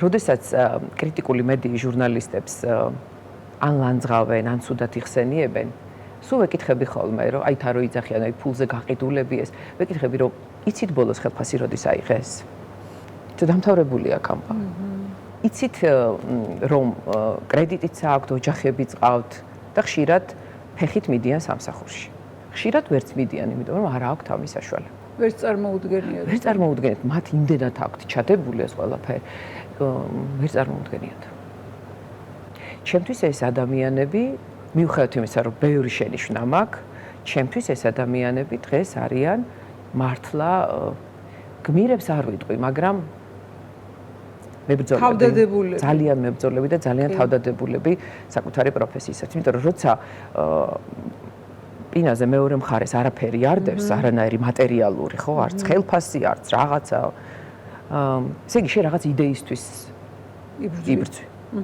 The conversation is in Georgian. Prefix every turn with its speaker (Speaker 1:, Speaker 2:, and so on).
Speaker 1: როდესაც კრიტიკული მედიის ჟურნალისტებს ან ლანძღავენ, ან ცუდად იხსენიებენ, სულ ვეკითხები ხოლმე, რომ აი თა რო იძახიან, აი ფულზე გაყიდულები ეს, ვეკითხები, რომ იცით ბოლოს ხელფასი როდის აიღეს? თუ დამთავრებული აქ ამბავი. იცით რომ კრედიტიც აქვთ, ოჯახებიც ყავთ და ხშირად ფეხით მიდიან სამსახურში. ხშირად ვერც მიდიან, იმიტომ რომ არ აქვთ ამის საშუალება.
Speaker 2: ვერც წარმოუდგენიათ.
Speaker 1: ვერ წარმოუდგენიათ, მათ იმდენად აქვთ ჩადებული ეს ყველაფერი, ვერ წარმოუდგენიათ. ჩემთვის ეს ადამიანები, მიუხედავად იმისა, რომ ბევრი შენიშვნა მაქვს, ჩემთვის ეს ადამიანები დღეს არიან მართლა გმირებს არ ვიტყვი, მაგრამ მებრძოლები, ძალიან მებრძოლები და ძალიან თავდადებულები საკუთარი პროფესიისათვის. იმიტომ რომ როცა პინაზე მეორე მხარეს არაფერი არ დევს, არანაირი მატერიალური, ხო, არც ხელფასი, არც რაღაცა. ესე იგი, შენ რაღაც იდეისთვის იბრძვი.